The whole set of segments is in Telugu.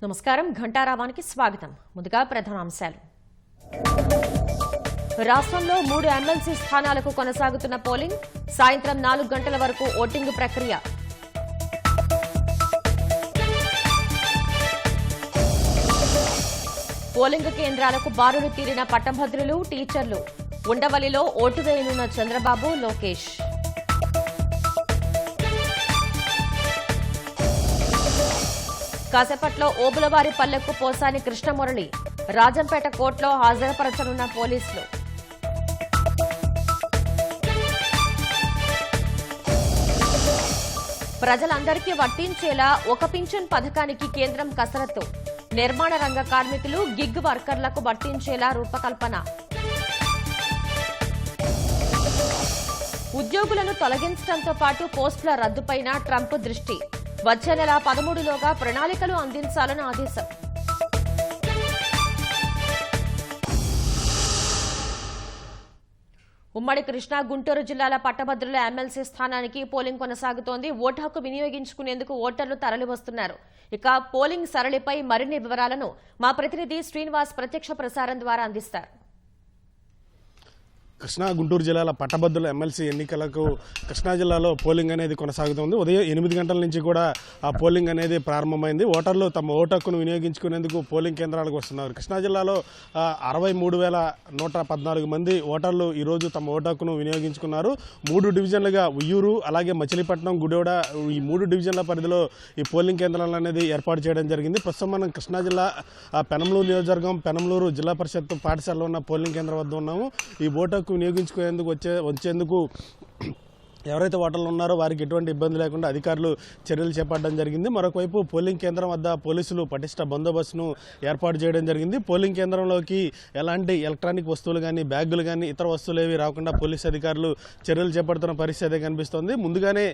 నమస్కారం ఘంటారావానికి స్వాగతం. ముందుగా ప్రధానాంశాలు. రాష్ట్రంలో 3 ఎమ్మెల్సీ స్థానాలకు కొనసాగుతున్న పోలింగ్. సాయంత్రం 4 గంటల వరకు ఓటింగ్ ప్రక్రియ. పోలింగ్ కేంద్రాలకు బారులు తీరిన పట్టభద్రులు, టీచర్లు. ఉండవల్లిలో ఓటు వేయనున్న చంద్రబాబు, లోకేష్. కాసేపట్లో ఓబులవారి పల్లెకు పోసాని కృష్ణమురళి. రాజంపేట కోర్టులో హాజరుపరచనున్న పోలీసులు. ప్రజలందరికీ వర్తించేలా ఒక పింఛన్ పథకానికి కేంద్రం కసరత్తు. నిర్మాణ రంగ కార్మికులు, గిగ్ వర్కర్లకు వర్తించేలా రూపకల్పన. ఉద్యోగులను తొలగించడంతో పాటు పోస్టుల రద్దుపైన ట్రంప్ దృష్టి. వచ్చే నెల 13లోగా ప్రణాళికలు అందించాలని ఆదేశం. ఉమ్మడి కృష్ణా, గుంటూరు జిల్లాల పట్టభద్రుల ఎమ్మెల్సీ స్థానానికి పోలింగ్ కొనసాగుతోంది. ఓటు హక్కు వినియోగించుకునేందుకు ఓటర్లు తరలివస్తున్నారు. ఇక పోలింగ్ సరళిపై మరిన్ని వివరాలను మా ప్రతినిధి శ్రీనివాస్ ప్రత్యక్ష ప్రసారం ద్వారా అందిస్తారు. కృష్ణా, గుంటూరు జిల్లాల పట్టభద్రుల ఎమ్మెల్సీ ఎన్నికలకు కృష్ణా జిల్లాలో పోలింగ్ అనేది కొనసాగుతోంది. ఉదయం 8 గంటల నుంచి కూడా ఆ పోలింగ్ అనేది ప్రారంభమైంది. ఓటర్లు తమ ఓటు హక్కును వినియోగించుకునేందుకు పోలింగ్ కేంద్రాలకు వస్తున్నారు. కృష్ణా జిల్లాలో 63,114 మంది ఓటర్లు ఈరోజు తమ ఓటు హక్కును వినియోగించుకున్నారు. 3 డివిజన్లుగా ఉయ్యూరు, అలాగే మచిలీపట్నం, గుడివాడ, ఈ 3 డివిజన్ల పరిధిలో ఈ పోలింగ్ కేంద్రాలు అనేది ఏర్పాటు చేయడం జరిగింది. ప్రస్తుతం మనం కృష్ణా జిల్లా పెనంలూరు నియోజకవర్గం పెనంలూరు జిల్లా పరిషత్ పాఠశాలలో ఉన్న పోలింగ్ కేంద్రం వద్ద ఉన్నాము. ఈ ఓటు వినియోగించుకునేందుకు వచ్చేందుకు ఎవరైతే ఓటర్లు ఉన్నారో వారికి ఎటువంటి ఇబ్బంది లేకుండా అధికారులు చర్యలు చేపట్టడం జరిగింది. మరొకవైపు పోలింగ్ కేంద్రం వద్ద పోలీసులు పటిష్ట బందోబస్తును ఏర్పాటు చేయడం జరిగింది. పోలింగ్ కేంద్రంలోకి ఎలాంటి ఎలక్ట్రానిక్ వస్తువులు కానీ, బ్యాగులు కానీ, ఇతర వస్తువులు ఏవి రాకుండా పోలీసు అధికారులు చర్యలు చేపడుతున్న పరిస్థితి కనిపిస్తోంది. ముందుగానే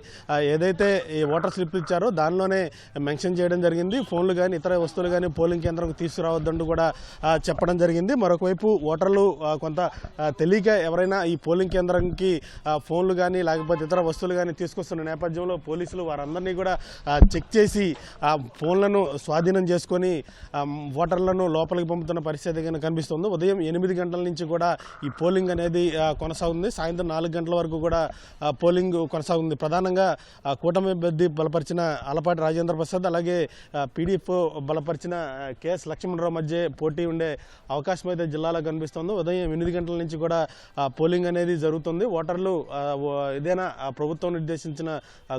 ఏదైతే ఈ ఓటర్ స్లిప్ ఇచ్చారో దానిలోనే మెన్షన్ చేయడం జరిగింది. ఫోన్లు కానీ, ఇతర వస్తువులు కానీ పోలింగ్ కేంద్రంకు తీసుకురావద్దంటూ కూడా చెప్పడం జరిగింది. మరొకవైపు ఓటర్లు కొంత తెలియక ఎవరైనా ఈ పోలింగ్ కేంద్రానికి ఫోన్లు కానీ లేకపోతే ఇతర వస్తువులు కానీ తీసుకొస్తున్న నేపథ్యంలో పోలీసులు వారందరినీ కూడా చెక్ చేసి ఆ ఫోన్లను స్వాధీనం చేసుకొని ఓటర్లను లోపలికి పంపుతున్న పరిస్థితి కనిపిస్తుంది. ఉదయం 8 గంటల నుంచి కూడా ఈ పోలింగ్ అనేది కొనసాగుతుంది. సాయంత్రం 4 గంటల వరకు కూడా పోలింగ్ కొనసాగుతుంది. ప్రధానంగా కూటమి అభ్యర్థి బలపరిచిన ఆలపాటి రాజేంద్ర ప్రసాద్, అలాగే పీడీఎఫ్ బలపరిచిన కేఎస్ లక్ష్మణరావు మధ్య పోటీ ఉండే అవకాశం అయితే జిల్లాలో కనిపిస్తుంది. ఉదయం 8 గంటల నుంచి కూడా పోలింగ్ అనేది జరుగుతుంది. ఓటర్లు ఏదైనా ప్రభుత్వం నిర్దేశించిన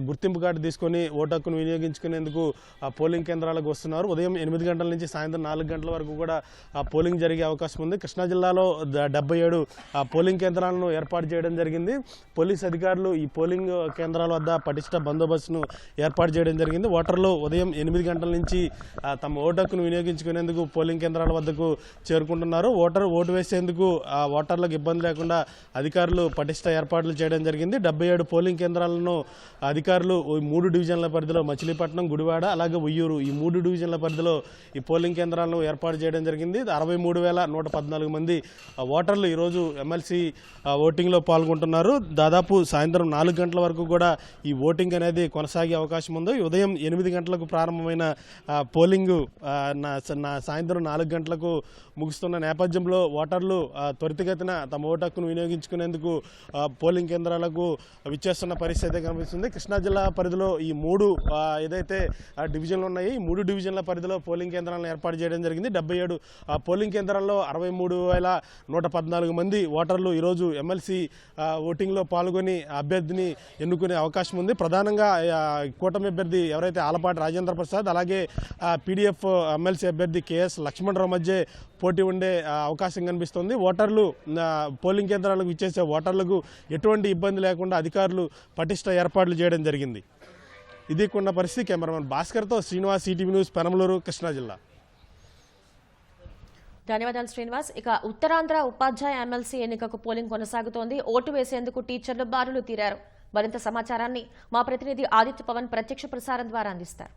గుర్తింపు కార్డు తీసుకొని ఓటు హక్కును వినియోగించుకునేందుకు పోలింగ్ కేంద్రాలకు వస్తున్నారు. ఉదయం 8 గంటల నుంచి సాయంత్రం 4 గంటల వరకు కూడా పోలింగ్ జరిగే అవకాశం ఉంది. కృష్ణా జిల్లాలో 77 పోలింగ్ కేంద్రాలను ఏర్పాటు చేయడం జరిగింది. పోలీస్ అధికారులు ఈ పోలింగ్ కేంద్రాల వద్ద పటిష్ట బందోబస్తును ఏర్పాటు చేయడం జరిగింది. ఓటర్లు ఉదయం 8 గంటల నుంచి తమ ఓటు హక్కును వినియోగించుకునేందుకు పోలింగ్ కేంద్రాల వద్దకు చేరుకుంటున్నారు. ఓటు వేసేందుకు ఓటర్లకు ఇబ్బంది లేకుండా అధికారులు పటిష్ట ఏర్పాట్లు చేయడం జరిగింది. 77 పోలింగ్ కేంద్రాలను అధికారులు 3 డివిజన్ల పరిధిలో మచిలీపట్నం, గుడివాడ, అలాగే ఉయ్యూరు, ఈ 3 డివిజన్ల పరిధిలో ఈ పోలింగ్ కేంద్రాలను ఏర్పాటు చేయడం జరిగింది. 63,114 మంది ఓటర్లు ఈరోజు ఎమ్మెల్సీ ఓటింగ్లో పాల్గొంటున్నారు. దాదాపు సాయంత్రం 4 గంటల వరకు కూడా ఈ ఓటింగ్ అనేది కొనసాగే అవకాశం ఉంది. ఉదయం 8 గంటలకు ప్రారంభమైన పోలింగ్ సాయంత్రం 4 గంటలకు ముగుస్తున్న నేపథ్యంలో ఓటర్లు త్వరితగతిన తమ ఓటు హక్కును వినియోగించుకునేందుకు పోలింగ్ కేంద్రాలకు విచ్చేస్తున్న పరిస్థితి కనిపిస్తుంది. కృష్ణా జిల్లా పరిధిలో ఈ 3 ఏదైతే డివిజన్లు ఉన్నాయి, ఈ 3 డివిజన్ల పరిధిలో పోలింగ్ కేంద్రాలను ఏర్పాటు చేయడం జరిగింది. 77 పోలింగ్ కేంద్రాల్లో 63,114 మంది ఓటర్లు ఈరోజు ఎమ్మెల్సీ ఓటింగ్లో పాల్గొని అభ్యర్థిని ఎన్నుకునే అవకాశం ఉంది. ప్రధానంగా కూటమి అభ్యర్థి ఎవరైతే ఆలపాటి రాజేంద్ర ప్రసాద్, అలాగే పీడీఎఫ్ ఎమ్మెల్సీ అభ్యర్థి కేఎస్ లక్ష్మణరావు మధ్య పోటీ ఉండే అవకాశం కనిపిస్తుంది. ఓటర్లు పోలింగ్ కేంద్రాలకు ఇచ్చేసే ఓటర్లకు ఎటువంటి ఇబ్బంది లేకుండా అధికారులు పటిష్ట ఏర్పాట్లు చేయడం జరిగింది. ఇది కొన్న పరిస్థితి. కెమెరామెన్ భాస్కర్తో శ్రీనివాస్, ఈటీవీ న్యూస్, పెనంలూరు, కృష్ణా జిల్లా. ధన్యవాదాలు శ్రీనివాస్. ఇక ఉత్తరాంధ్ర ఉపాధ్యాయ ఎమ్మెల్సీ ఎన్నికకు పోలింగ్ కొనసాగుతోంది. ఓటు వేసేందుకు టీచర్లు బారులు తీరారు. మరింత సమాచారాన్ని మా ప్రతినిధి ఆదిత్య పవన్ ప్రత్యక్ష ప్రసారం ద్వారా అందిస్తారు.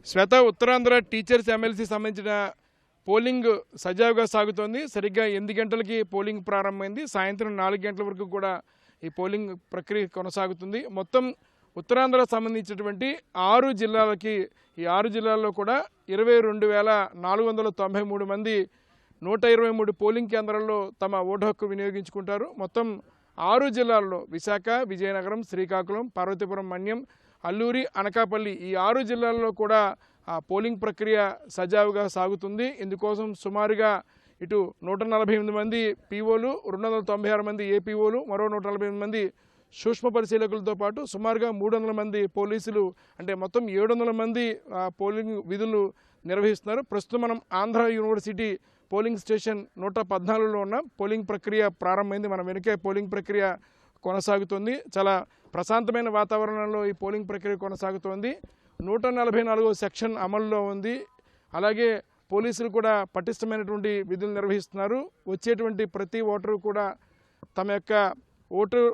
శ్వేత, ఉత్తరాంధ్ర టీచర్స్ ఎమ్మెల్సీ సంబంధించిన పోలింగ్ సజావుగా సాగుతోంది. సరిగ్గా 8 గంటలకి పోలింగ్ ప్రారంభమైంది. సాయంత్రం 4 గంటల వరకు కూడా ఈ పోలింగ్ ప్రక్రియ కొనసాగుతుంది. మొత్తం ఉత్తరాంధ్ర సంబంధించినటువంటి 6 జిల్లాలకి ఈ 6 జిల్లాల్లో కూడా 22,493 మంది 123 పోలింగ్ కేంద్రాల్లో తమ ఓటు హక్కు వినియోగించుకుంటారు. మొత్తం 6 జిల్లాల్లో విశాఖ, విజయనగరం, శ్రీకాకుళం, పార్వతీపురం, మన్యం, అల్లూరి, అనకాపల్లి ఈ 6 జిల్లాల్లో కూడా పోలింగ్ ప్రక్రియ సజావుగా సాగుతుంది. ఇందుకోసం సుమారుగా ఇటు 148 మంది పీఓలు, 296 మంది ఏపీఓలు, మరో 148 మంది సూక్ష్మ పరిశీలకులతో పాటు సుమారుగా 300 మంది పోలీసులు, అంటే మొత్తం 700 మంది పోలింగ్ విధులు నిర్వహిస్తున్నారు. ప్రస్తుతం మనం ఆంధ్ర యూనివర్సిటీ పోలింగ్ స్టేషన్ 114లో ఉన్న పోలింగ్ ప్రక్రియ ప్రారంభమైంది. మన వెనుకే పోలింగ్ ప్రక్రియ కొనసాగుతుంది. చాలా ప్రశాంతమైన వాతావరణంలో ఈ పోలింగ్ ప్రక్రియ కొనసాగుతోంది. 144వ సెక్షన్ అమల్లో ఉంది. అలాగే పోలీసులు కూడా పటిష్టమైనటువంటి విధులు నిర్వహిస్తున్నారు. వచ్చేటువంటి ప్రతి ఓటరు కూడా తమ యొక్క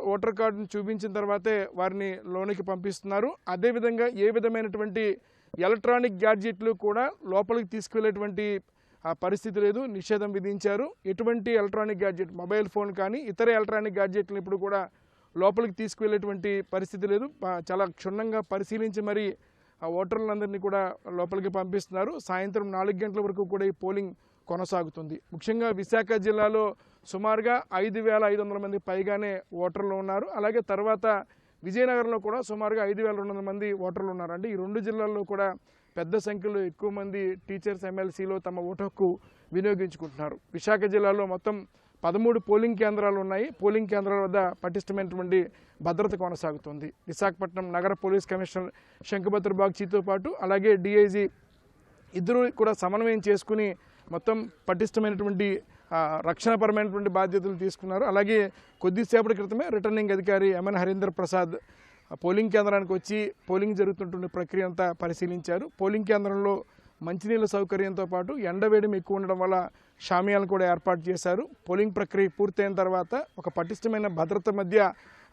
ఓటర్ కార్డును చూపించిన తర్వాతే వారిని లోనికి పంపిస్తున్నారు. అదేవిధంగా ఏ విధమైనటువంటి ఎలక్ట్రానిక్ గ్యాడ్జెట్లు కూడా లోపలికి తీసుకువెళ్ళేటువంటి పరిస్థితి లేదు, నిషేధం విధించారు. ఎటువంటి ఎలక్ట్రానిక్ గ్యాడ్జెట్, మొబైల్ ఫోన్ కానీ ఇతర ఎలక్ట్రానిక్ గ్యాడ్జెట్లు ఇప్పుడు కూడా లోపలికి తీసుకువెళ్ళేటువంటి పరిస్థితి లేదు. చాలా క్షుణ్ణంగా పరిశీలించి మరి ఓటర్లందరినీ కూడా లోపలికి పంపిస్తున్నారు. సాయంత్రం 4 గంటల వరకు కూడా ఈ పోలింగ్ కొనసాగుతుంది. ముఖ్యంగా విశాఖ జిల్లాలో సుమారుగా 5,500 మంది పైగానే ఓటర్లు ఉన్నారు. అలాగే తర్వాత విజయనగరంలో కూడా సుమారుగా 5,200 మంది ఓటర్లు ఉన్నారు. అంటే ఈ 2 జిల్లాల్లో కూడా పెద్ద సంఖ్యలో ఎక్కువ మంది టీచర్స్ ఎమ్మెల్సీలో తమ ఓటు హక్కు వినియోగించుకుంటున్నారు. విశాఖ జిల్లాలో మొత్తం 13 పోలింగ్ కేంద్రాలు ఉన్నాయి. పోలింగ్ కేంద్రాల వద్ద పటిష్టమైనటువంటి భద్రత కొనసాగుతుంది. విశాఖపట్నం నగర పోలీస్ కమిషనర్ శంఖభద్ర బాగ్చీతో పాటు అలాగే డీఐజీ ఇద్దరు కూడా సమన్వయం చేసుకుని మొత్తం పటిష్టమైనటువంటి రక్షణపరమైనటువంటి బాధ్యతలు తీసుకున్నారు. అలాగే కొద్దిసేపటి క్రితమే రిటర్నింగ్ అధికారి ఎంఎన్ హరీందర్ ప్రసాద్ పోలింగ్ కేంద్రానికి వచ్చి పోలింగ్ జరుగుతున్న ప్రక్రియ అంతా పరిశీలించారు. పోలింగ్ కేంద్రంలో మంచినీళ్ళ సౌకర్యంతో పాటు ఎండవేడిమి ఎక్కువ ఉండడం వల్ల షామియాలను కూడా ఏర్పాటు చేశారు. పోలింగ్ ప్రక్రియ పూర్తయిన తర్వాత ఒక పటిష్టమైన భద్రత మధ్య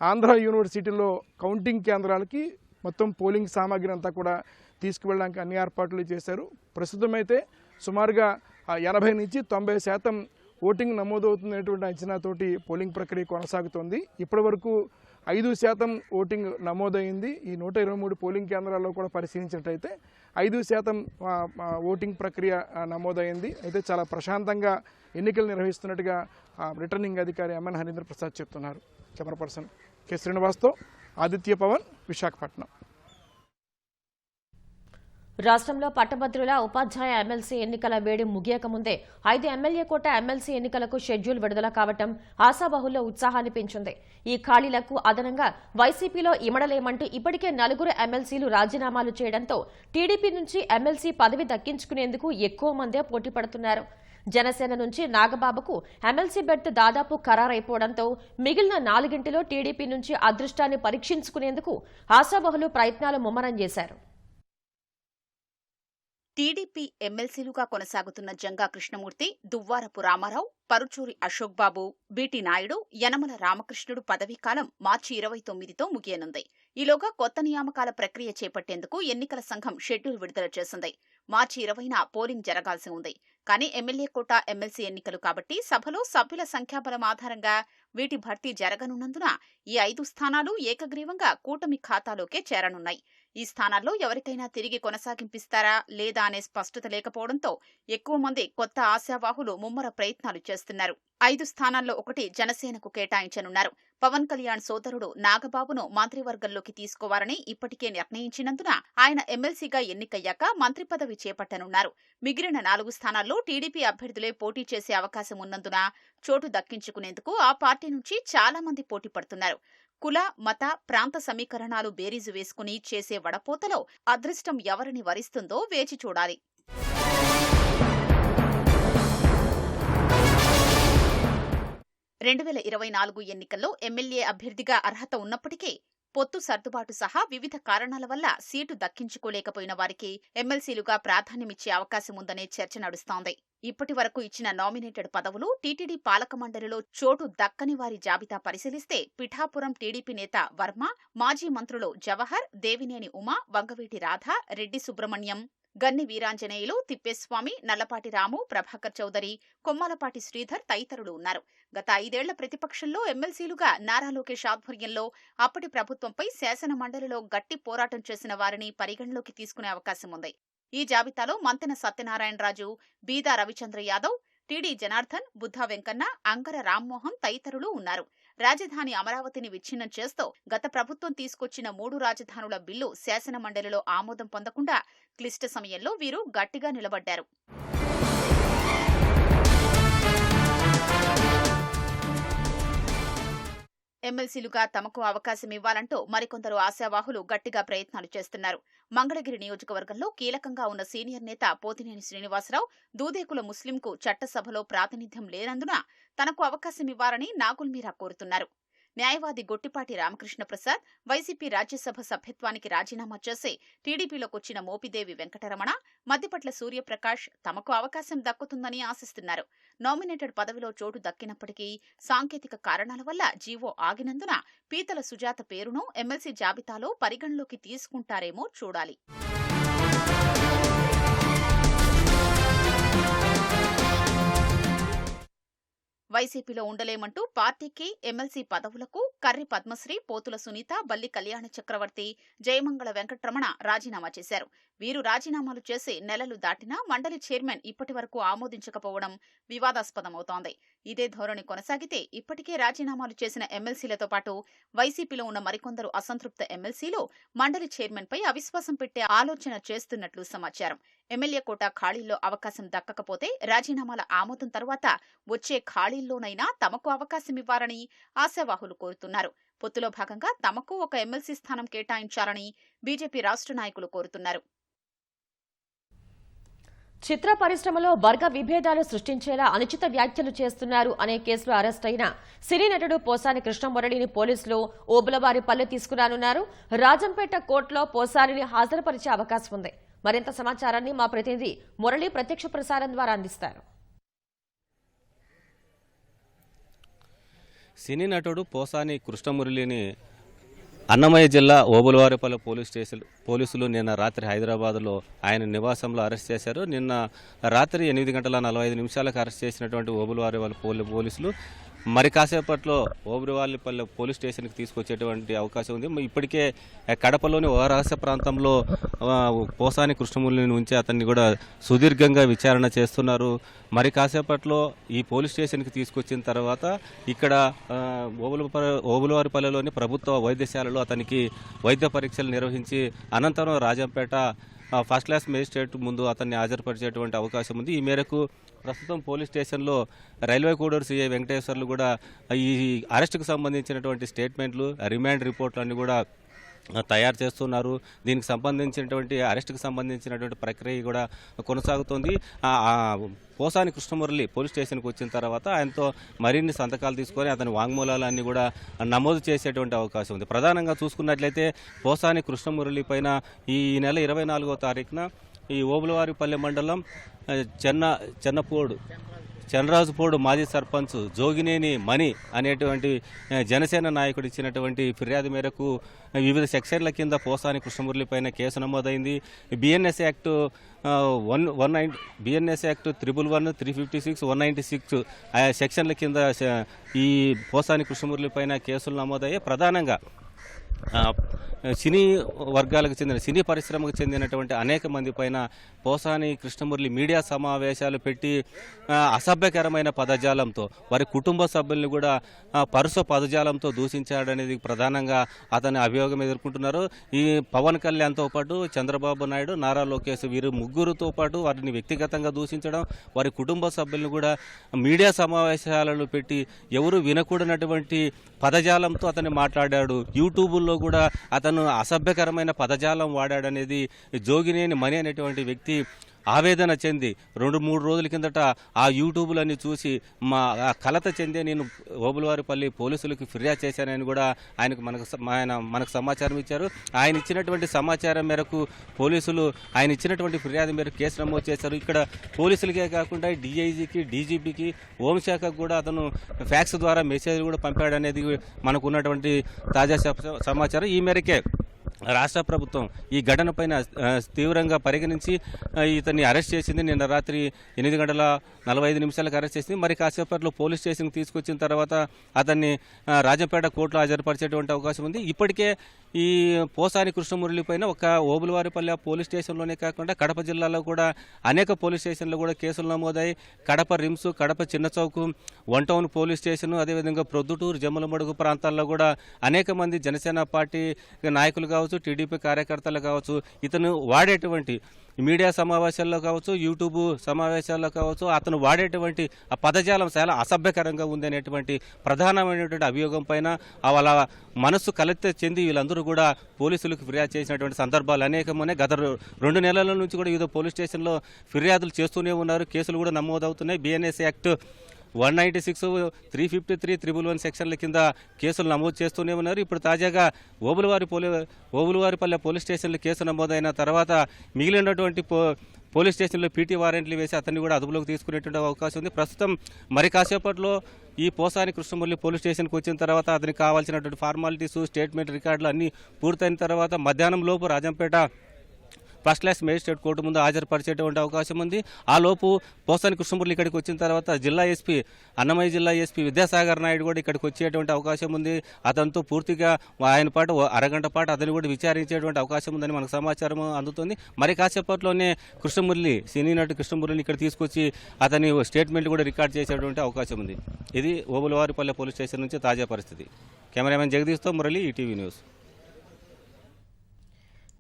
ఆంధ్ర యూనివర్సిటీలో కౌంటింగ్ కేంద్రాలకి మొత్తం పోలింగ్ సామాగ్రి అంతా కూడా తీసుకువెళ్ళడానికి అన్ని ఏర్పాట్లు చేశారు. ప్రస్తుతం అయితే సుమారుగా 80 నుంచి 90% ఓటింగ్ నమోదవుతున్నటువంటి అంచనాతోటి పోలింగ్ ప్రక్రియ కొనసాగుతోంది. ఇప్పటి వరకు 5% ఓటింగ్ నమోదైంది. ఈ 123 పోలింగ్ కేంద్రాల్లో కూడా పరిశీలించినట్లయితే 5% ఓటింగ్ ప్రక్రియ నమోదైంది. అయితే చాలా ప్రశాంతంగా ఎన్నికలు నిర్వహిస్తున్నట్టుగా రిటర్నింగ్ అధికారి ఎంఎన్ హరీంద్ర ప్రసాద్ చెప్తున్నారు. కెమెరా పర్సన్ కె శ్రీనివాస్తో ఆదిత్య పవన్, విశాఖపట్నం. రాష్ట్రంలో పట్టభద్రుల ఉపాధ్యాయ ఎమ్మెల్సీ ఎన్నికల వేడి ముగియక ముందే 5 ఎమ్మెల్యే కోట ఎమ్మెల్సీ ఎన్నికలకు షెడ్యూల్ విడుదల కావడం ఆశాబహుల్లో ఉత్సాహాన్ని పెంచింది. ఈ ఖాళీలకు అదనంగా వైసీపీలో ఇమడలేమంటూ ఇప్పటికే 4 ఎమ్మెల్సీలు రాజీనామాలు చేయడంతో టీడీపీ నుంచి ఎమ్మెల్సీ పదవి దక్కించుకునేందుకు ఎక్కువ మందే పోటీ పడుతున్నారు. జనసేన నుంచి నాగబాబుకు ఎమ్మెల్సీ బెర్త్ దాదాపు ఖరారైపోవడంతో మిగిలిన 4 టీడీపీ నుంచి అదృష్టాన్ని పరీక్షించుకునేందుకు ఆశాబహులు ప్రయత్నాలు ముమ్మరం చేశారు. టీడీపీ ఎమ్మెల్సీలుగా కొనసాగుతున్న జంగా కృష్ణమూర్తి, దువ్వారపు రామారావు, పరుచూరి అశోక్ బాబు, బీటీ నాయుడు, యనమల రామకృష్ణుడు పదవీకాలం మార్చి 29తో ముగియనుంది. ఈలోగా కొత్త నియామకాల ప్రక్రియ చేపట్టేందుకు ఎన్నికల సంఘం షెడ్యూల్ విడుదల చేసింది. మార్చి 20న పోలింగ్ జరగాల్సి ఉంది. కానీ ఎమ్మెల్యే కోట ఎమ్మెల్సీ ఎన్నికలు కాబట్టి సభలో సభ్యుల సంఖ్యాబలం ఆధారంగా వీటి భర్తీ జరగనున్నందున ఈ 5 స్థానాలు ఏకగ్రీవంగా కూటమి ఖాతాలోకే చేరనున్నాయి. ఈ స్థానాల్లో ఎవరికైనా తిరిగి కొనసాగింపిస్తారా లేదా అనే స్పష్టత లేకపోవడంతో ఎక్కువ మంది కొత్త ఆశావాహులు ముమ్మర ప్రయత్నాలు చేస్తున్నారు. 5 స్థానాల్లో ఒకటి జనసేనకు కేటాయించనున్నారు. పవన్ కళ్యాణ్ సోదరుడు నాగబాబును మంత్రివర్గంలోకి తీసుకోవాలని ఇప్పటికే నిర్ణయించినందున ఆయన ఎమ్మెల్సీగా ఎన్నికయ్యాక మంత్రి పదవి చేపట్టనున్నారు. మిగిలిన 4 స్థానాల్లో టీడీపీ అభ్యర్థులే పోటీ చేసే అవకాశం ఉన్నందున చోటు దక్కించుకునేందుకు ఆ పార్టీ నుంచి చాలా మంది పోటీ పడుతున్నారు. కుల, మత, ప్రాంత సమీకరణాలు బేరీజు వేసుకుని చేసే వడపోతలో అదృష్టం ఎవరిని వరిస్తుందో వేచి చూడాలి. రెండు 2024 ఎన్నికల్లో ఎమ్మెల్యే అభ్యర్థిగా అర్హత ఉన్నప్పటికీ పొత్తు సర్దుబాటు సహా వివిధ కారణాల వల్ల సీటు దక్కించుకోలేకపోయిన వారికి ఎమ్మెల్సీలుగా ప్రాధాన్యమిచ్చే అవకాశం ఉందనే చర్చ నడుస్తోంది. ఇప్పటి వరకు ఇచ్చిన నామినేటెడ్ పదవులు టీటీడీ పాలక మండలిలో చోటు దక్కని వారి జాబితా పరిశీలిస్తే పిఠాపురం టీడీపీ నేత వర్మ, మాజీ మంత్రులు జవహర్, దేవినేని ఉమా, వంగవీటి రాధ, రెడ్డి సుబ్రహ్మణ్యం, గన్ని వీరాంజనేయులు, తిప్పేస్వామి, నల్లపాటి రాము, ప్రభాకర్ చౌదరి, కొమ్మాలపాటి శ్రీధర్ తదితరులు ఉన్నారు. గత 5 ఏళ్ల ప్రతిపక్షంలో ఎమ్మెల్సీలుగా నారా లోకేష్ ఆధ్వర్యంలో అప్పటి ప్రభుత్వంపై శాసన మండలిలో గట్టి పోరాటం చేసిన వారిని పరిగణలోకి తీసుకునే అవకాశం ఉంది. ఈ జాబితాలో మంతెన సత్యనారాయణరాజు, బీదా రవిచంద్ర యాదవ్, టీడీ జనార్దన్, బుద్ధా వెంకన్న, అంగర రామ్మోహన్ తదితరులు ఉన్నారు. రాజధాని అమరావతిని విచ్ఛిన్నం చేస్తూ గత ప్రభుత్వం తీసుకొచ్చిన 3 రాజధానుల బిల్లు శాసన మండలిలో ఆమోదం పొందకుండా క్లిష్ట సమయంలో వీరు గట్టిగా నిలబడ్డారు. ఎమ్మెల్సీలుగా తమకు అవకాశం ఇవ్వాలంటూ మరికొందరు ఆశావాహులు గట్టిగా ప్రయత్నాలు చేస్తున్నారు. మంగళగిరి నియోజకవర్గంలో కీలకంగా ఉన్న సీనియర్ నేత పోతినేని శ్రీనివాసరావు దూదేకుల ముస్లింకు చట్టసభలో ప్రాతినిధ్యం లేనందున తనకు అవకాశం ఇవ్వాలని నాగుల్ మీరా కోరుతున్నారు. న్యాయవాది గొట్టిపాటి రామకృష్ణ ప్రసాద్ వైసీపీ రాజ్యసభ సభ్యత్వానికి రాజీనామా చేసి టీడీపీలోకొచ్చిన మోపిదేవి వెంకటరమణ, మద్దిపట్ల సూర్యప్రకాష్ తమకు అవకాశం దక్కుతుందని ఆశిస్తున్నారు. నామినేటెడ్ పదవిలో చోటు దక్కినప్పటికీ సాంకేతిక కారణాల వల్ల జీవో ఆగినందున పీతల సుజాత పేరును ఎమ్మెల్సీ జాబితాలో పరిగణలోకి తీసుకుంటారేమో చూడాలి. వైసీపీలో ఉండలేమంటూ పార్టీకి, ఎమ్మెల్సీ పదవులకు కర్రి పద్మశ్రీ, పోతుల సునీత, బల్లి కళ్యాణ చక్రవర్తి, జయమంగళ వెంకటరమణ రాజీనామా చేశారు. వీరు రాజీనామాలు చేసి నెలలు దాటినా మండలి చైర్మన్ ఇప్పటి వరకు ఆమోదించకపోవడం వివాదాస్పదమవుతోంది. ఇదే ధోరణి కొనసాగితే ఇప్పటికే రాజీనామాలు చేసిన ఎమ్మెల్సీలతో పాటు వైసీపీలో ఉన్న మరికొందరు అసంతృప్త ఎమ్మెల్సీలు మండలి చైర్మన్పై అవిశ్వాసం పెట్టే ఆలోచన చేస్తున్నట్లు సమాచారం. ఎమ్మెల్యే కోటా ఖాళీల్లో అవకాశం దక్కకపోతే రాజీనామాల ఆమోదం తర్వాత వచ్చే ఖాళీల్లోనైనా తమకు అవకాశం ఇవ్వాలని ఆశావాహులు కోరుతున్నారు. పొత్తులో భాగంగా తమకు ఒక ఎమ్మెల్సీ స్థానం కేటాయించాలని బీజేపీ రాష్ట్ర నాయకులు కోరుతున్నారు. చిత్ర పరిశ్రమలో వర్గ విభేదాలు సృష్టించేలా అనుచిత వ్యాఖ్యలు చేస్తున్నారు అనే కేసులో అరెస్ట్ అయిన సినీ నటుడు పోసాని కృష్ణమురళిని పోలీసులు ఓబులవారిపల్లె తీసుకురానున్నారు. రాజంపేట కోర్టులో పోసానిని హాజరుపరిచే అవకాశం ఉంది. మరింత సమాచారాన్ని మా ప్రతినిధి మురళి ప్రత్యక్ష ప్రసారం ద్వారా అందిస్తారు. సినీ నటుడు పోసాని కృష్ణమురళిని అన్నమయ్య జిల్లా ఓబులవారిపల్లె పోలీసులు నిన్న రాత్రి హైదరాబాద్లో ఆయన నివాసంలో అరెస్ట్ చేశారు. నిన్న రాత్రి 8:45 అరెస్ట్ చేసినటువంటి ఓబులవారిపల్లె పోలీసులు మరి కాసేపట్లో ఓబులవారిపల్లె పోలీస్ స్టేషన్కి తీసుకొచ్చేటువంటి అవకాశం ఉంది. ఇప్పటికే కడపలోని ఓ రహస్య ప్రాంతంలో పోసాని కృష్ణమురళిని ఉంచి అతన్ని కూడా సుదీర్ఘంగా విచారణ చేస్తున్నారు. మరి కాసేపట్లో ఈ పోలీస్ స్టేషన్కి తీసుకొచ్చిన తర్వాత ఇక్కడ ఓబులవారిపల్లెలోని ప్రభుత్వ వైద్యశాలలో అతనికి వైద్య పరీక్షలు నిర్వహించి అనంతరం రాజంపేట ఫస్ట్ క్లాస్ మేజిస్ట్రేట్ ముందు అతన్ని హాజరుపరిచేటువంటి అవకాశం ఉంది. ఈ మేరకు ప్రస్తుతం పోలీస్ స్టేషన్లో రైల్వే కోడూరు సిఐ వెంకటేశ్వర్లు కూడా ఈ అరెస్టుకు సంబంధించినటువంటి స్టేట్మెంట్లు, రిమాండ్ రిపోర్ట్లు అన్ని కూడా తయారు చేస్తున్నారు. దీనికి సంబంధించినటువంటి అరెస్టుకు సంబంధించినటువంటి ప్రక్రియ కూడా కొనసాగుతోంది. పోసాని కృష్ణమురళి పోలీస్ స్టేషన్కి వచ్చిన తర్వాత ఆయనతో మరిన్ని సంతకాలు తీసుకొని అతని వాంగ్మూలాలన్నీ కూడా నమోదు చేసేటువంటి అవకాశం ఉంది. ప్రధానంగా చూసుకున్నట్లయితే పోసాని కృష్ణమురళి పైన ఈ నెల 24వ తారీఖున ఈ ఓబులవారిపల్లె మండలం చంద్రరాజుపోడు మాజీ సర్పంచ్ జోగినేని మణి అనేటువంటి జనసేన నాయకుడు ఇచ్చినటువంటి ఫిర్యాదు మేరకు వివిధ సెక్షన్ల కింద పోసాని కృష్ణమురళి పైన కేసు నమోదైంది. బిఎన్ఎస్ యాక్ట్ 311, 356, 196 సెక్షన్ల కింద ఈ పోసాని కృష్ణమురళి పైన కేసులు నమోదయ్యాయి. ప్రధానంగా సినీ వర్గాలకు చెందిన సినీ పరిశ్రమకు చెందినటువంటి అనేక మంది పైన పోసాని కృష్ణమురళి మీడియా సమావేశాలు పెట్టి అసభ్యకరమైన పదజాలంతో వారి కుటుంబ సభ్యుల్ని కూడా పరుష పదజాలంతో దూషించాడనేది ప్రధానంగా అతని అభియోగం ఎదుర్కొంటున్నారు. ఈ పవన్ కళ్యాణ్తో పాటు చంద్రబాబు నాయుడు, నారా లోకేష్ వీరు ముగ్గురుతో పాటు వారిని వ్యక్తిగతంగా దూషించడం, వారి కుటుంబ సభ్యులను కూడా మీడియా సమావేశాలను పెట్టి ఎవరు వినకూడనటువంటి పదజాలంతో అతన్ని మాట్లాడాడు. యూట్యూబుల్లో కూడా అతను అసభ్యకరమైన పదజాలం వాడాడనేది జోగినేని మణి అనేటువంటి వ్యక్తి ఆవేదన చెంది 2-3 రోజుల కిందట ఆ యూట్యూబ్లన్నీ చూసి కలత చెందే నేను ఓబులవారిపల్లి పోలీసులకు ఫిర్యాదు చేశానని కూడా మనకు సమాచారం ఇచ్చారు. ఆయన ఇచ్చినటువంటి సమాచారం మేరకు పోలీసులు ఆయన ఇచ్చినటువంటి ఫిర్యాదు మేరకు కేసు నమోదు చేశారు. ఇక్కడ పోలీసులకే కాకుండా డీఐజీకి, డీజీపీకి, హోంశాఖకు కూడా అతను ఫ్యాక్స్ ద్వారా మెసేజ్ కూడా పంపాడనేది మనకు ఉన్నటువంటి తాజా సమాచారం. ఈ మేరకే రాష్ట్ర ప్రభుత్వం ఈ ఘటన పైన తీవ్రంగా పరిగణించి ఇతన్ని అరెస్ట్ చేసింది. నిన్న రాత్రి 8:45 అరెస్ట్ చేసింది. మరి కాసేపట్లో పోలీస్ స్టేషన్కి తీసుకొచ్చిన తర్వాత అతన్ని రాజంపేట కోర్టులో హాజరుపరిచేటువంటి అవకాశం ఉంది. ఇప్పటికే ఈ పోసాని కృష్ణమురళి పైన ఒక ఓబులవారిపల్లె పోలీస్ స్టేషన్లోనే కాకుండా కడప జిల్లాలో కూడా అనేక పోలీస్ స్టేషన్లో కూడా కేసులు నమోదాయి. కడప రిమ్స్, కడప చిన్న Chowk, one town police station, అదేవిధంగా ప్రొద్దుటూరు, జమ్మలమడుగు ప్రాంతాల్లో కూడా అనేక మంది జనసేన పార్టీ నాయకులు కావచ్చు, టీడీపీ కార్యకర్తలు కావచ్చు, ఇతను వాడేటువంటి మీడియా సమావేశాల్లో కావచ్చు, యూట్యూబ్ సమావేశాల్లో కావచ్చు, అతను వాడేటువంటి ఆ పదజాలం చాలా అసభ్యకరంగా ఉందనేటువంటి ప్రధానమైనటువంటి అభియోగం పైన వాళ్ళ మనస్సు కలెత్త చెంది వీళ్ళందరూ కూడా పోలీసులకు ఫిర్యాదు చేసినటువంటి సందర్భాలు అనేకమనే. గత 2 నెలల నుంచి కూడా వివిధ పోలీస్ స్టేషన్లో ఫిర్యాదులు చేస్తూనే ఉన్నారు. కేసులు కూడా నమోదవుతున్నాయి. BNS యాక్ట్ 196, 353, 111 సెక్షన్ల కింద కేసులు నమోదు చేస్తూనే ఉన్నారు. ఇప్పుడు తాజాగా ఓబులవారిపల్లె పోలీస్ స్టేషన్లో కేసు నమోదైన తర్వాత మిగిలినటువంటి పోలీస్ స్టేషన్లో PT వారెంట్లు వేసి అతన్ని కూడా అదుపులోకి తీసుకునేటువంటి అవకాశం ఉంది. ప్రస్తుతం మరి కాసేపట్లో ఈ పోసాని కృష్ణమురళి పోలీస్ స్టేషన్కి వచ్చిన తర్వాత అతనికి కావాల్సినటువంటి ఫార్మాలిటీసు, స్టేట్మెంట్ రికార్డులు అన్నీ పూర్తయిన తర్వాత మధ్యాహ్నం లోపు Rajampet first class magistrate court ముందు హాజరుపరిచేటువంటి అవకాశం ఉంది. ఆ లోపు పోసాని కృష్ణమురళి ఇక్కడికి వచ్చిన తర్వాత జిల్లా ఎస్పీ, అన్నమయ్య జిల్లా ఎస్పీ విద్యాసాగర్ నాయుడు కూడా ఇక్కడికి వచ్చేటువంటి అవకాశం ఉంది. అతనితో పూర్తిగా ఆయన పాటు అరగంట పాటు అతన్ని కూడా విచారించేటువంటి అవకాశం ఉందని మనకు సమాచారం అందుతుంది. మరి కాసేపట్లోనే కృష్ణమురళి, సినీ నటి కృష్ణమురళిని ఇక్కడ తీసుకొచ్చి అతని స్టేట్మెంట్ కూడా రికార్డ్ చేసేటువంటి అవకాశం ఉంది. ఇది ఓబులవారిపల్లె పోలీస్ స్టేషన్ నుంచి తాజా పరిస్థితి. కెమెరామెన్ జగదీష్తో మురళి, ఈటీవీ న్యూస్.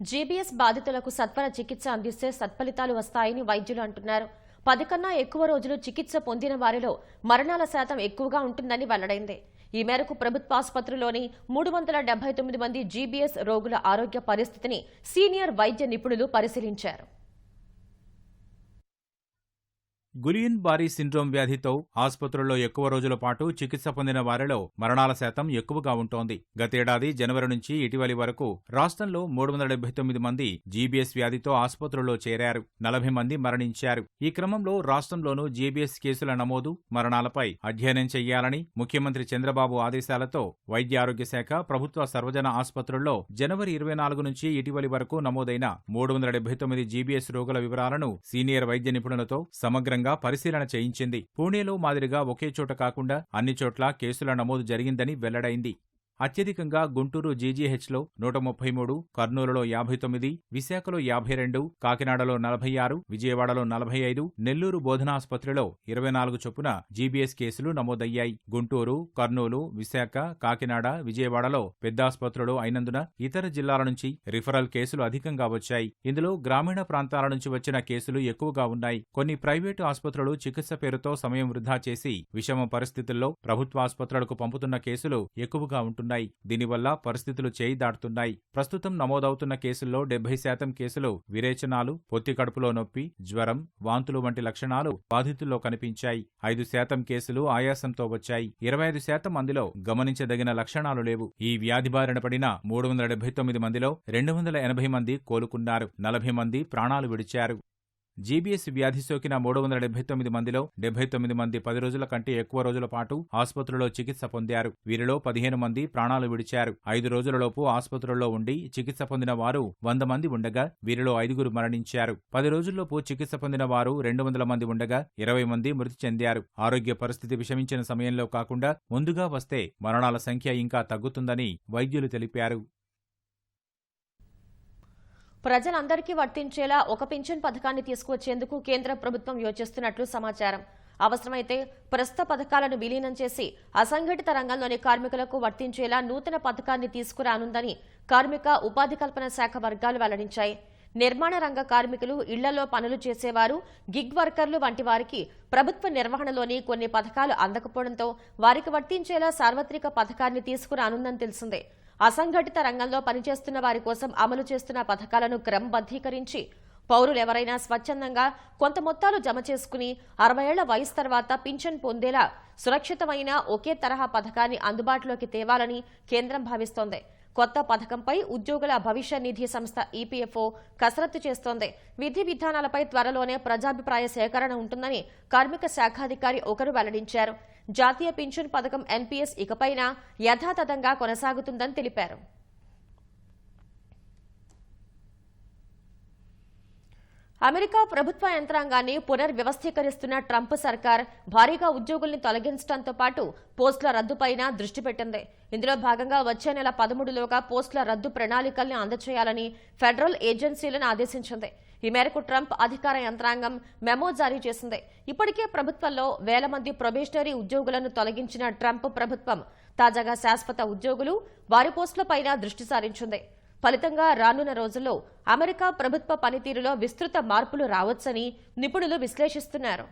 జీబీఎస్ బాధితులకు సత్వర చికిత్స అందిస్తే సత్ఫలితాలు వస్తాయని వైద్యులు అంటున్నారు. 10 కన్నా ఎక్కువ రోజులు చికిత్స పొందిన వారిలో మరణాల శాతం ఎక్కువగా ఉంటుందని వెల్లడైంది. ఈ మేరకు ప్రభుత్వాసుపత్రిలోని 379 మంది జీబీఎస్ రోగుల ఆరోగ్య పరిస్థితిని సీనియర్ వైద్య నిపుణులు పరిశీలించారు. గులియన్ బారీ సిండ్రోమ్ వ్యాధితో ఆసుపత్రుల్లో ఎక్కువ రోజుల పాటు చికిత్స పొందిన వారిలో మరణాల శాతం ఎక్కువగా ఉంటోంది. గతేడాది జనవరి నుంచి ఇటీవలి వరకు రాష్ట్రంలో 379 మంది జీబీఎస్ వ్యాధితో ఆసుపత్రుల్లో చేరారు. 40 మంది మరణించారు. ఈ క్రమంలో రాష్ట్రంలోనూ జీబీఎస్ కేసుల నమోదు, మరణాలపై అధ్యయనం చేయాలని ముఖ్యమంత్రి చంద్రబాబు ఆదేశాలతో వైద్య ఆరోగ్య శాఖ ప్రభుత్వ సర్వజన ఆసుపత్రుల్లో జనవరి 24 నుంచి ఇటీవలి వరకు నమోదైన 379 జీబీఎస్ రోగుల వివరాలను సీనియర్ వైద్య నిపుణులతో సమగ్రంగా పరిశీలన చేయించింది. పూణేలో మాదిరిగా ఒకే చోట కాకుండా అన్ని చోట్ల కేసుల నమోదు జరిగిందని వెల్లడైంది. అత్యధికంగా గుంటూరు జీజీహెచ్లో 133, కర్నూలులో 59, విశాఖలో 52, కాకినాడలో 46, విజయవాడలో 45, నెల్లూరు బోధనాసుపత్రిలో 24 చొప్పున జీబీఎస్ కేసులు నమోదయ్యాయి. గుంటూరు, కర్నూలు, విశాఖ, కాకినాడ, విజయవాడలో పెద్దాసుపత్రులు అయినందున ఇతర జిల్లాల నుంచి రిఫరల్ కేసులు అధికంగా వచ్చాయి. ఇందులో గ్రామీణ ప్రాంతాల నుంచి వచ్చిన కేసులు ఎక్కువగా ఉన్నాయి. కొన్ని ప్రైవేటు ఆసుపత్రులు చికిత్స పేరుతో సమయం వృధా చేసి విషమ పరిస్థితుల్లో ప్రభుత్వాసుపత్రులకు పంపుతున్న కేసులు ఎక్కువగా ఉంటున్నాయి. దీనివల్ల పరిస్థితులు చేయి దాటుతున్నాయి. ప్రస్తుతం నమోదవుతున్న కేసుల్లో 70% కేసులు విరేచనాలు, పొత్తి కడుపులో నొప్పి, జ్వరం, వాంతులు వంటి లక్షణాలు బాధితుల్లో కనిపించాయి. 5% కేసులు ఆయాసంతో వచ్చాయి. 25% మందిలో గమనించదగిన లక్షణాలు లేవు. ఈ వ్యాధి బారిన పడిన 379 మందిలో 280 మంది కోలుకున్నారు. 40 మంది ప్రాణాలు విడిచారు. జీబీఎస్ వ్యాధి సోకిన 379 మందిలో 79 మంది 10 రోజుల కంటే ఎక్కువ రోజుల పాటు ఆసుపత్రిలో చికిత్స పొందారు. వీరిలో 15 మంది ప్రాణాలు విడిచారు. 5 రోజులలోపు ఆసుపత్రుల్లో ఉండి చికిత్స పొందిన వారు 100 మంది ఉండగా వీరిలో 5 మరణించారు. 10 రోజుల్లోపు చికిత్స పొందిన వారు 200 మంది ఉండగా 20 మంది మృతి చెందారు. ఆరోగ్య పరిస్థితి విషమించిన సమయంలో కాకుండా ముందుగా వస్తే మరణాల సంఖ్య ఇంకా తగ్గుతుందని వైద్యులు తెలిపారు. ప్రజలందరికీ వర్తించేలా ఒక పింఛన్ పథకాన్ని తీసుకువచ్చేందుకు కేంద్ర ప్రభుత్వం యోచిస్తున్నట్లు సమాచారం. అవసరమైతే ప్రస్తుత పథకాలను విలీనం చేసి అసంఘటిత రంగంలోని కార్మికులకు వర్తించేలా నూతన పథకాన్ని తీసుకురానుందని కార్మిక ఉపాధి కల్పన శాఖ వర్గాలు వెల్లడించాయి. నిర్మాణ రంగ కార్మికులు, ఇళ్లలో పనులు చేసేవారు, గిగ్ వర్కర్లు వంటి వారికి ప్రభుత్వ నిర్వహణలోని కొన్ని పథకాలు అందకపోవడంతో వారికి వర్తించేలా సార్వత్రిక పథకాన్ని తీసుకురానుందని తెలిసిందే. అసంఘటిత రంగంలో పనిచేస్తున్న వారి కోసం అమలు చేస్తున్న పథకాలను క్రమబద్దీకరించి పౌరులెవరైనా స్వచ్ఛందంగా కొంత మొత్తాలు జమ చేసుకుని 60 ఏళ్ల వయసు తర్వాత పింఛన్ పొందేలా సురక్షితమైన ఒకే తరహా పథకాన్ని అందుబాటులోకి తేవాలని కేంద్రం భావిస్తోంది. కొత్త పథకంపై ఉద్యోగుల భవిష్య నిధి సంస్థ ఈపీఎఫ్ఓ కసరత్తు చేస్తోంది. విధి విధానాలపై త్వరలోనే ప్రజాభిప్రాయ సేకరణ ఉంటుందని కార్మిక శాఖాధికారి ఒకరు వెల్లడించారు. జాతీయ పింఛన్ పథకం ఎన్పీఎస్ ఇకపైన యథాతథంగా కొనసాగుతుందని తెలిపారు. అమెరికా ప్రభుత్వ యంత్రాంగాన్ని పునర్వ్యవస్థీకరిస్తున్న ట్రంప్ సర్కార్ భారీగా ఉద్యోగుల్ని తొలగించడంతో పాటు పోస్టుల రద్దుపైన దృష్టి పెట్టింది. ఇందులో భాగంగా వచ్చే నెల 13లోగా పోస్టుల రద్దు ప్రణాళికల్ని అందజేయాలని ఫెడరల్ ఏజెన్సీలను ఆదేశించింది. ఈ మేరకు ట్రంప్ అధికార యంత్రాంగం మెమో జారీ చేసింది. ఇప్పటికే ప్రభుత్వంలో వేల మంది ప్రొబేషనరీ ఉద్యోగులను తొలగించిన ట్రంప్ ప్రభుత్వం తాజాగా శాశ్వత ఉద్యోగులు, వారి పోస్టులపైన దృష్టి సారించింది. ఫలితంగా రానున్న రోజుల్లో అమెరికా ప్రభుత్వ పనితీరులో విస్తృత మార్పులు రావచ్చని నిపుణులు విశ్లేషిస్తున్నారు.